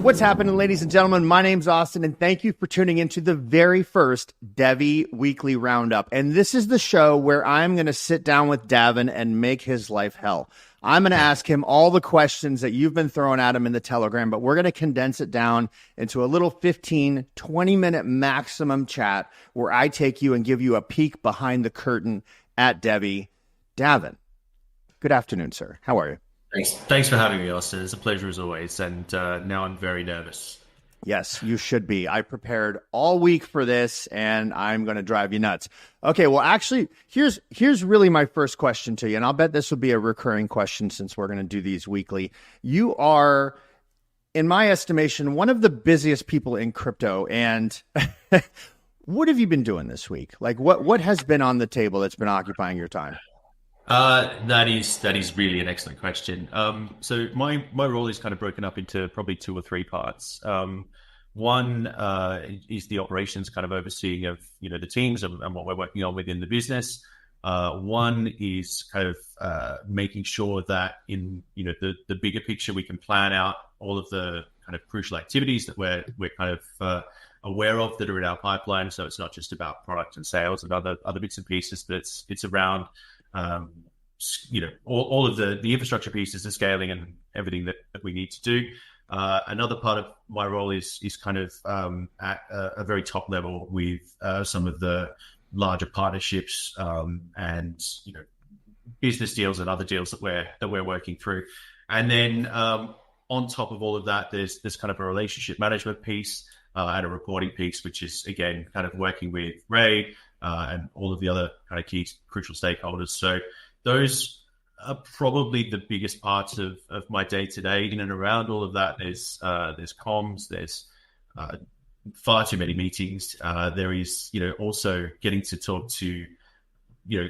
What's happening, ladies and gentlemen? My name's Austin, and thank you for tuning into the very first DevvE Weekly Roundup. And this is the show where I'm going to sit down with Davin and make his life hell. I'm going to ask him all the questions that you've been throwing at him in the Telegram, but we're going to condense it down into a little 15, 20-minute maximum chat where I take you and give you a peek behind the curtain at DevvE. Davin, good afternoon, sir. How are you? Thanks for having me, Austin. It's a pleasure as always, and now I'm very nervous. Yes, you should be. I prepared all week for this, and I'm going to drive you nuts. Okay, well, actually, here's really my first question to you, and I'll bet this will be a recurring question since we're going to do these weekly. You are, in my estimation, one of the busiest people in crypto, and what have you been doing this week? Like, what has been on the table that's been occupying your time? That is really an excellent question. So my role is kind of broken up into probably two or three parts. One is the operations kind of overseeing of the teams and what we're working on within the business. One is kind of making sure that in the bigger picture we can plan out all of the kind of crucial activities that we're kind of aware of that are in our pipeline. So it's not just about product and sales and other bits and pieces, but it's around all of the infrastructure pieces, the scaling and everything that we need to do. Another part of my role is kind of at a very top level with some of the larger partnerships and business deals and other deals that we're working through. And then on top of all of that, there's kind of a relationship management piece and a reporting piece, which is again kind of working with Ray and all of the other kind of key crucial stakeholders. So those are probably the biggest parts of my day to day. In and around all of that, there's comms, there's far too many meetings. There is also getting to talk to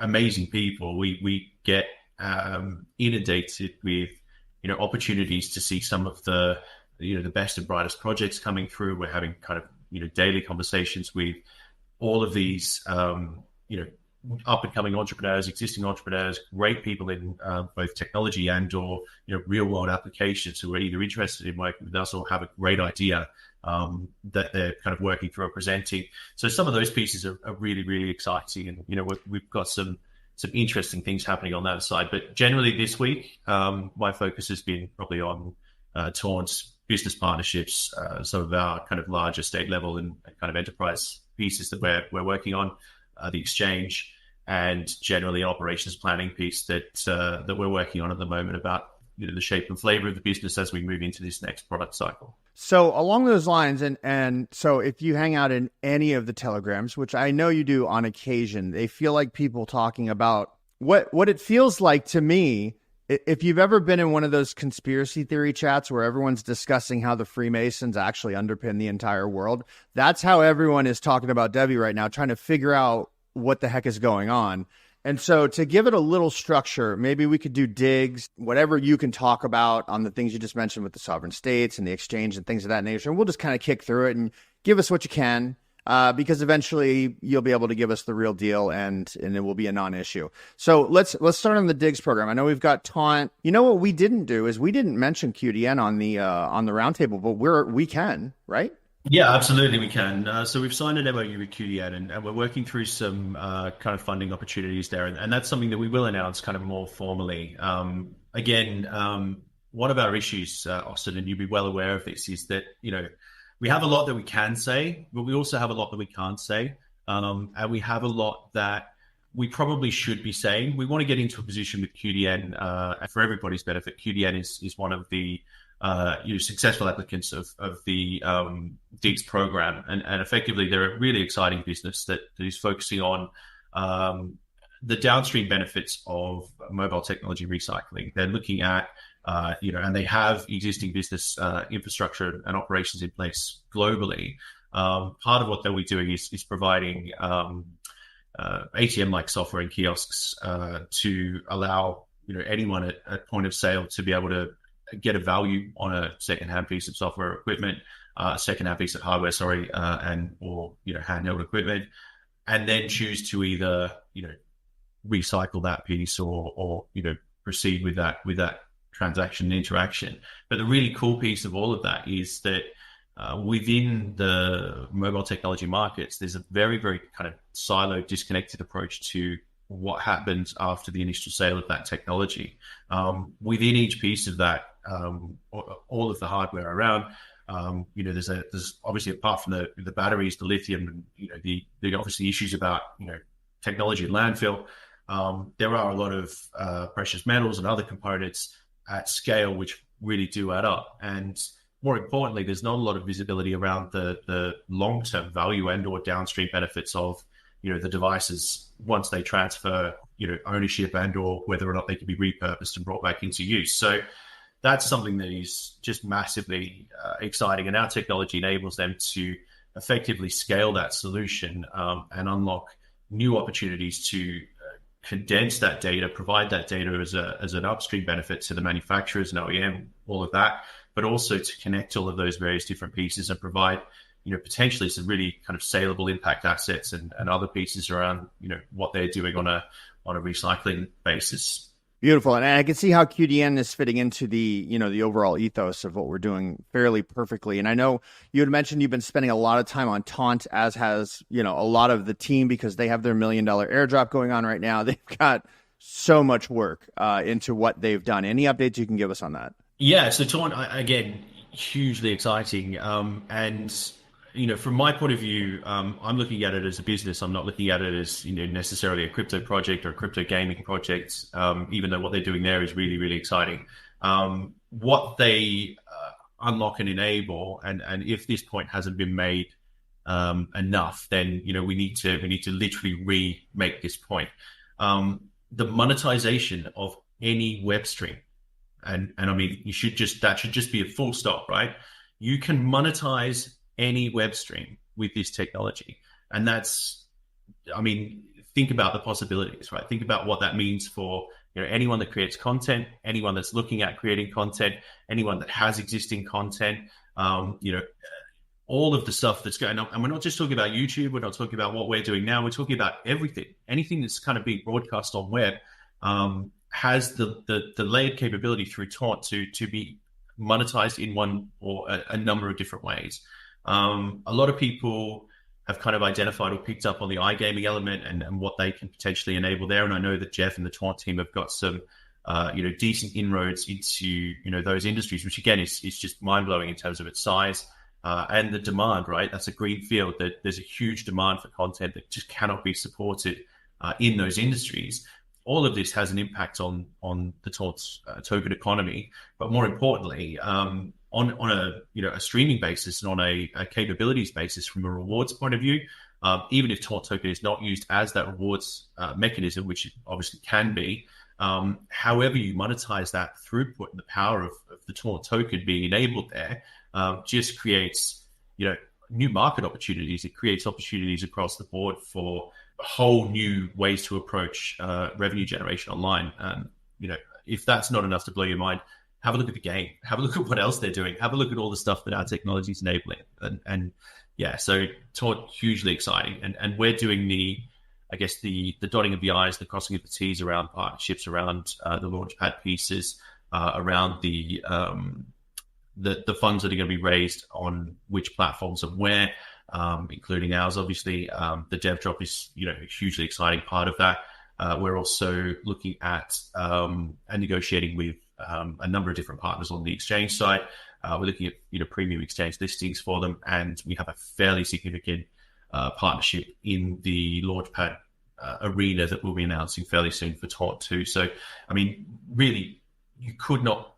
amazing people. We get inundated with opportunities to see some of the the best and brightest projects coming through. We're having kind of daily conversations with all of these up and coming entrepreneurs, existing entrepreneurs, great people in both technology and or real world applications who are either interested in working with us or have a great idea that they're kind of working through or presenting. So some of those pieces are really, really exciting, and we've got some interesting things happening on that side. But generally this week, my focus has been probably on towards business partnerships, some of our kind of larger state level and kind of enterprise pieces that we're working on, the exchange, and generally operations planning piece that we're working on at the moment about the shape and flavor of the business as we move into this next product cycle. So along those lines, and so if you hang out in any of the telegrams, which I know you do on occasion, they feel like people talking about what it feels like to me. If you've ever been in one of those conspiracy theory chats where everyone's discussing how the Freemasons actually underpin the entire world, that's how everyone is talking about DevvE right now, trying to figure out what the heck is going on. And so to give it a little structure, maybe we could do digs, whatever you can talk about on the things you just mentioned with the sovereign states and the exchange and things of that nature. And we'll just kind of kick through it and give us what you can. Because eventually you'll be able to give us the real deal and it will be a non-issue. So let's start on the digs program. I know we've got taunt. What we didn't do is we didn't mention QDN on the roundtable, but we can, right? Yeah, absolutely we can. So we've signed an MOU with QDN and we're working through some kind of funding opportunities there. And that's something that we will announce kind of more formally. Again, one of our issues, Austin, and you'll be well aware of this, is that, we have a lot that we can say, but we also have a lot that we can't say. And we have a lot that we probably should be saying. We want to get into a position with QDN, and for everybody's benefit, QDN is one of the successful applicants of the DIGS program. And effectively, they're a really exciting business that is focusing on the downstream benefits of mobile technology recycling. They're looking at and they have existing business infrastructure and operations in place globally. Part of what they'll be doing is providing ATM-like software and kiosks to allow anyone at point of sale to be able to get a value on a second-hand piece of software or equipment, second-hand piece of hardware, and or handheld equipment, and then choose to either recycle that piece or proceed with that transaction and interaction. But the really cool piece of all of that is that within the mobile technology markets, there's a very, very kind of siloed, disconnected approach to what happens after the initial sale of that technology. Within each piece of that, all of the hardware around, there's obviously, apart from the batteries, the lithium, and the obviously issues about technology and landfill. There are a lot of precious metals and other components at scale which really do add up. And more importantly, there's not a lot of visibility around the long-term value and or downstream benefits of the devices once they transfer ownership and or whether or not they can be repurposed and brought back into use. So that's something that is just massively exciting, and our technology enables them to effectively scale that solution and unlock new opportunities to condense that data, provide that data as an upstream benefit to the manufacturers and OEM, all of that, but also to connect all of those various different pieces and provide potentially some really kind of saleable impact assets and other pieces around what they're doing on a recycling basis. Beautiful. And I can see how QDN is fitting into the overall ethos of what we're doing fairly perfectly. And I know you had mentioned you've been spending a lot of time on Taunt, as has, a lot of the team, because they have their $1 million airdrop going on right now. They've got so much work into what they've done. Any updates you can give us on that? Yeah. So Taunt, again, hugely exciting. And from my point of view, I'm looking at it as a business. I'm not looking at it as necessarily a crypto project or a crypto gaming project, even though what they're doing there is really, really exciting. What they unlock and enable, and if this point hasn't been made enough, then we need to literally remake this point. The monetization of any web stream, and I mean, that should just be a full stop, right? You can monetize any web stream with this technology. And think about the possibilities, right? Think about what that means for anyone that creates content, anyone that's looking at creating content, anyone that has existing content, all of the stuff that's going on. And we're not just talking about YouTube, we're not talking about what we're doing now, we're talking about everything. Anything that's kind of being broadcast on web has the layered capability through Taunt to be monetized in one or a number of different ways. A lot of people have kind of identified or picked up on the iGaming element and what they can potentially enable there. And I know that Jeff and the Taunt team have got some, decent inroads into, those industries, which again is just mind blowing in terms of its size and the demand, right? That's a green field. That there's a huge demand for content that just cannot be supported in those industries. All of this has an impact on the Taunt's token economy, but more importantly, on a streaming basis and on a capabilities basis from a rewards point of view, even if Taunt token is not used as that rewards mechanism, which it obviously can be, however you monetize that throughput and the power of the Taunt token being enabled there just creates new market opportunities. It creates opportunities across the board for whole new ways to approach revenue generation online. If that's not enough to blow your mind, have a look at the game, have a look at what else they're doing, have a look at all the stuff that our technology is enabling. So Taunt, hugely exciting. And we're doing the dotting of the I's, the crossing of the T's around partnerships, around the Launchpad pieces, around the funds that are going to be raised on which platforms and where, including ours, obviously. The dev drop is, a hugely exciting part of that. We're also looking at and negotiating with a number of different partners on the exchange side. We're looking at premium exchange listings for them, and we have a fairly significant partnership in the Launchpad arena that we'll be announcing fairly soon for Taunt too. So, really, you could not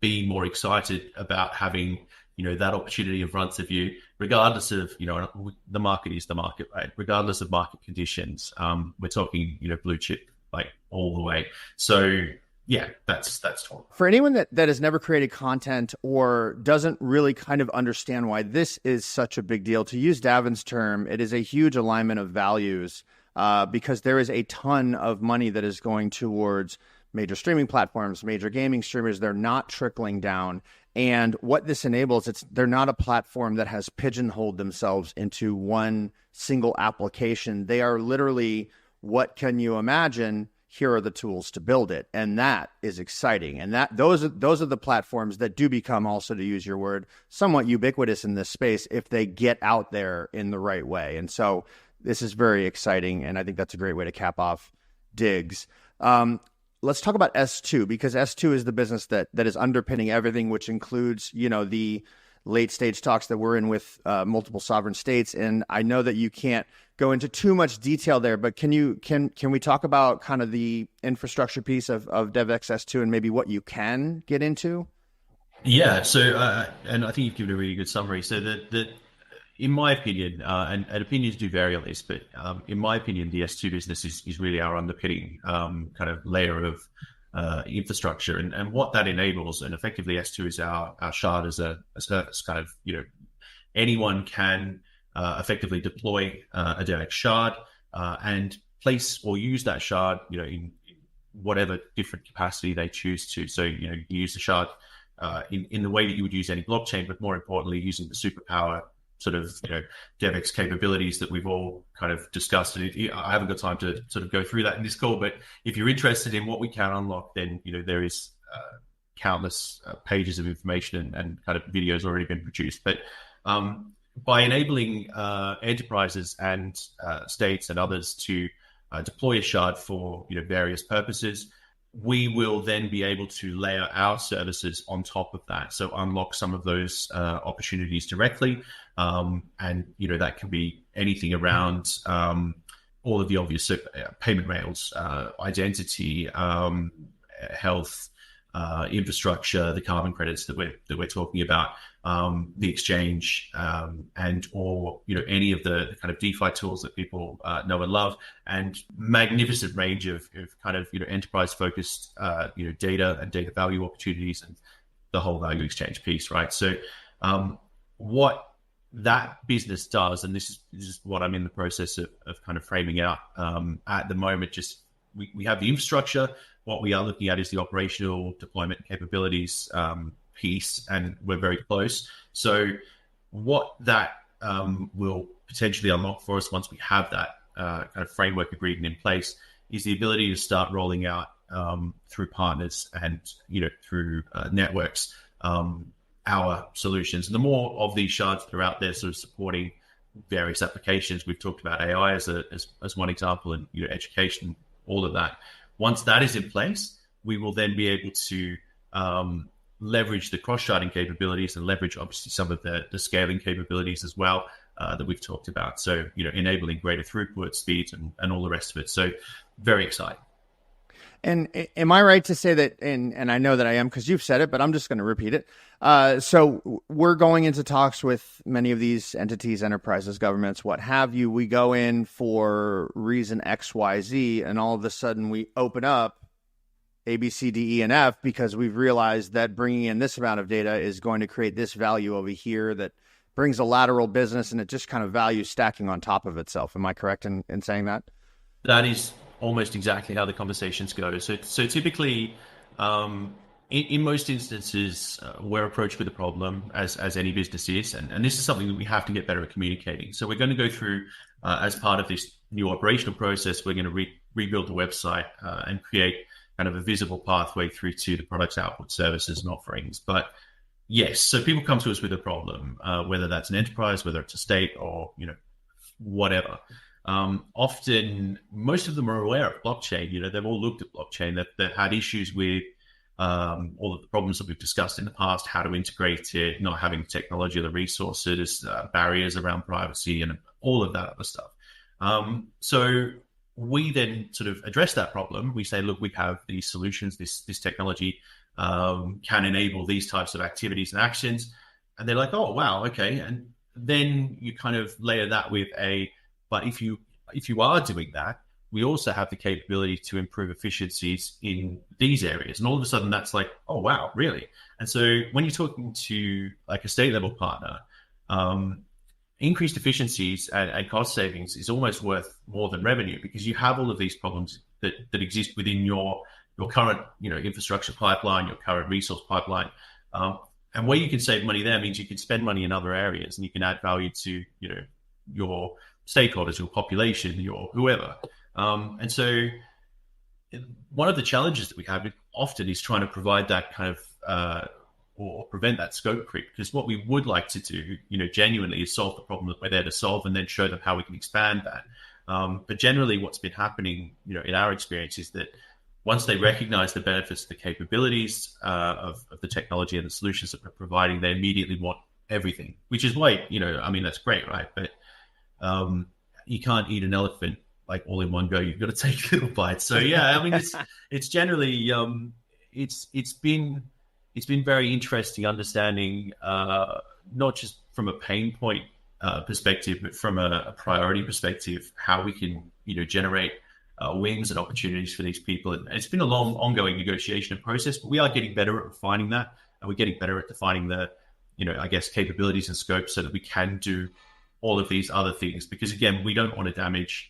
be more excited about having that opportunity in front of you, regardless of the market is the market, right? Regardless of market conditions, we're talking blue chip like all the way. So yeah, that's Taunt. For anyone that has never created content or doesn't really kind of understand why this is such a big deal, to use Davin's term, it is a huge alignment of values because there is a ton of money that is going towards major streaming platforms, major gaming streamers. They're not trickling down. And what this enables, they're not a platform that has pigeonholed themselves into one single application. They are literally, what can you imagine? here are the tools to build it. And that is exciting. And those are the platforms that do become, also to use your word, somewhat ubiquitous in this space if they get out there in the right way. And so this is very exciting. And I think that's a great way to cap off Diggs. Let's talk about S2, because S2 is the business that is underpinning everything, which includes, the late stage talks that we're in with multiple sovereign states. And I know that you can't go into too much detail there, but can we talk about kind of the infrastructure piece of DevvE S2 and maybe what you can get into? Yeah. So, and I think you've given a really good summary. So that in my opinion, and opinions do vary on this, but in my opinion, the S2 business is really our underpinning kind of layer of infrastructure, and what that enables, and effectively S2 is our shard as a service. Kind of, anyone can effectively deploy a DevvE shard and place or use that shard, in whatever different capacity they choose to. So, you use the shard in the way that you would use any blockchain, but more importantly, using the superpower sort of, DevvE's capabilities that we've all kind of discussed. And I haven't got time to sort of go through that in this call, but if you're interested in what we can unlock, then, there is countless pages of information and kind of videos already been produced. But by enabling enterprises and states and others to deploy a shard for, various purposes, we will then be able to layer our services on top of that. So unlock some of those opportunities directly. And, that can be anything around all of the obvious payment rails, identity, health, infrastructure, the carbon credits that we're talking about, the exchange, and or any of the kind of DeFi tools that people know and love, and magnificent range of kind of enterprise focused data and data value opportunities, and the whole value exchange piece, right? So what that business does, and this is what I'm in the process of kind of framing out at the moment. Just we have the infrastructure. What we are looking at is the operational deployment capabilities piece, and we're very close. So what that will potentially unlock for us once we have that kind of framework agreed and in place is the ability to start rolling out through partners and through networks our solutions. And the more of these shards that are out there sort of supporting various applications, we've talked about AI as one example, and education, all of that. Once that is in place, we will then be able to leverage the cross-sharding capabilities and leverage obviously some of the scaling capabilities as well that we've talked about. So, enabling greater throughput, speed, and all the rest of it. So very exciting. And am I right to say that, and I know that I am because you've said it, but I'm just going to repeat it. So we're going into talks with many of these entities, enterprises, governments, what have you. We go in for reason X, Y, Z, and all of a sudden we open up A, B, C, D, E, and F because we've realized that bringing in this amount of data is going to create this value over here that brings a lateral business, and it just kind of value stacking on top of itself. Am I correct in saying that? That is almost exactly how the conversations go. So typically, in most instances, we're approached with a problem as any business is, and this is something that we have to get better at communicating. So we're going to go through, as part of this new operational process, we're going to rebuild the website and create kind of a visible pathway through to the product's output, services, and offerings. But yes, so people come to us with a problem, whether that's an enterprise, whether it's a state, or whatever. Often, most of them are aware of blockchain. They've all looked at blockchain. They've had issues with all of the problems that we've discussed in the past, how to integrate it, not having the technology or the resources, barriers around privacy, and all of that other stuff. So we then sort of address that problem. We say, look, we have these solutions, this technology can enable these types of activities and actions. And they're like, oh, wow, okay. And then you kind of layer that with but if you are doing that, we also have the capability to improve efficiencies in these areas. And all of a sudden that's like, oh, wow, really? And so when you're talking to like a state level partner, increased efficiencies and cost savings is almost worth more than revenue, because you have all of these problems that exist within your current infrastructure pipeline, your current resource pipeline. And where you can save money there means you can spend money in other areas, and you can add value to your stakeholders, your population, your whoever. And so one of the challenges that we have often is trying to provide that kind of or prevent that scope creep, because what we would like to do, genuinely is solve the problem that we're there to solve and then show them how we can expand that. But generally what's been happening, in our experience is that once they recognize the benefits, the capabilities of the technology and the solutions that we're providing, they immediately want everything, which is why, that's great, right? But you can't eat an elephant like all in one go. You've got to take little bites. So yeah, it's generally it's been very interesting understanding not just from a pain point perspective, but from a priority perspective, how we can generate wins and opportunities for these people. And it's been a long, ongoing negotiation and process, but we are getting better at refining that, and we're getting better at defining the, capabilities and scope so that we can do all of these other things. Because again, we don't want to damage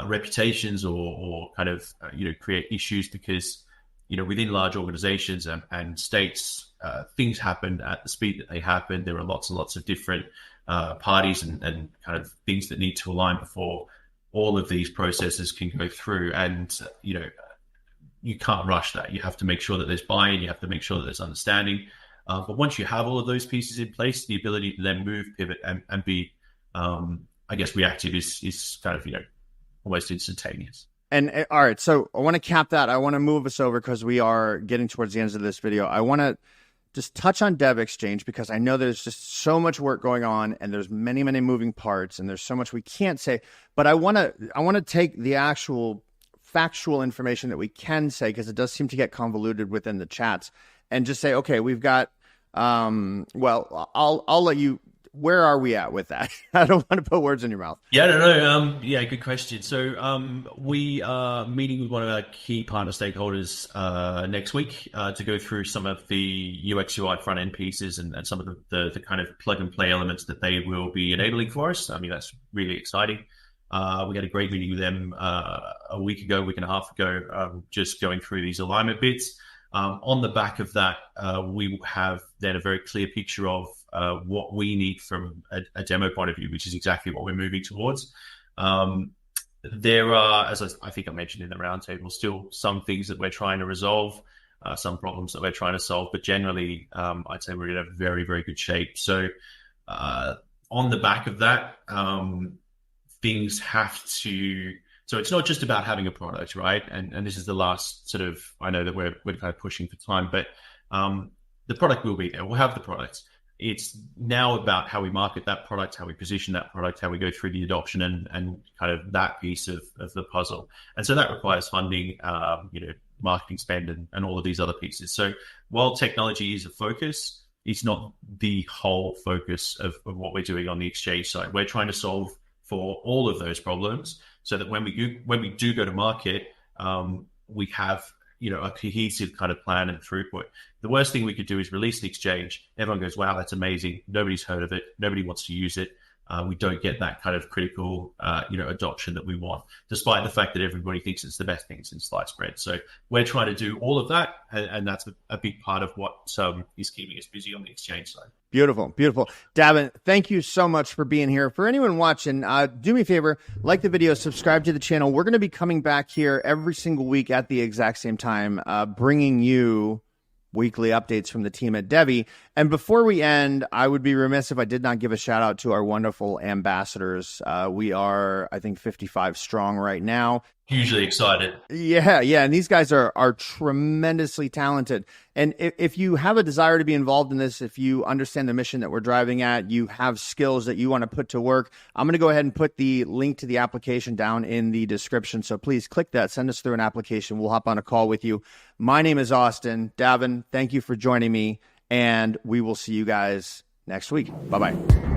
reputations or kind of, create issues, because, within large organizations and states, things happen at the speed that they happen. There are lots and lots of different parties and kind of things that need to align before all of these processes can go through. And, you can't rush that. You have to make sure that there's buy-in. You have to make sure that there's understanding. But once you have all of those pieces in place, the ability to then move, pivot, and be, reactive is kind of, almost instantaneous. And all right, so I want to cap that. I want to move us over because we are getting towards the end of this video. I want to just touch on Dev Exchange, because I know there's just so much work going on and there's many, many moving parts and there's so much we can't say. But I want to take the actual factual information that we can say, because it does seem to get convoluted within the chats, and just say, okay, we've got, well, I'll let you. Where are we at with that? I don't want to put words in your mouth. Yeah, no. Good question. So we are meeting with one of our key partner stakeholders next week to go through some of the UX UI front end pieces and some of the kind of plug and play elements that they will be enabling for us. That's really exciting. We had a great meeting with them a week and a half ago, just going through these alignment bits. On the back of that, we have then a very clear picture of what we need from a demo point of view, which is exactly what we're moving towards. There are, as I think I mentioned in the roundtable, still some things that we're trying to resolve, some problems that we're trying to solve, but generally, I'd say we're in a very, very good shape. So on the back of that, things have to... So it's not just about having a product, right? And this is the last sort of, I know that we're kind of pushing for time, but the product will be there. We'll have the product. It's now about how we market that product, how we position that product, how we go through the adoption and kind of that piece of the puzzle. And so that requires funding, marketing spend and all of these other pieces. So while technology is a focus, it's not the whole focus of what we're doing on the exchange side. We're trying to solve for all of those problems, so that when we do go to market, we have a cohesive kind of plan and throughput. The worst thing we could do is release the exchange. Everyone goes, "Wow, that's amazing." Nobody's heard of it. Nobody wants to use it. We don't get that kind of critical, adoption that we want, despite the fact that everybody thinks it's the best thing since sliced bread. So we're trying to do all of that, and that's a big part of what is keeping us busy on the exchange side. Beautiful, beautiful. Davin, thank you so much for being here. For anyone watching, do me a favor, like the video, subscribe to the channel. We're going to be coming back here every single week at the exact same time, bringing you weekly updates from the team at DevvE. And before we end, I would be remiss if I did not give a shout out to our wonderful ambassadors. We are, I think, 55 strong right now. Hugely excited. Yeah. And these guys are tremendously talented. And if you have a desire to be involved in this, if you understand the mission that we're driving at, you have skills that you want to put to work, I'm going to go ahead and put the link to the application down in the description. So please click that, send us through an application. We'll hop on a call with you. My name is Austin. Davin, thank you for joining me, and we will see you guys next week. Bye-bye.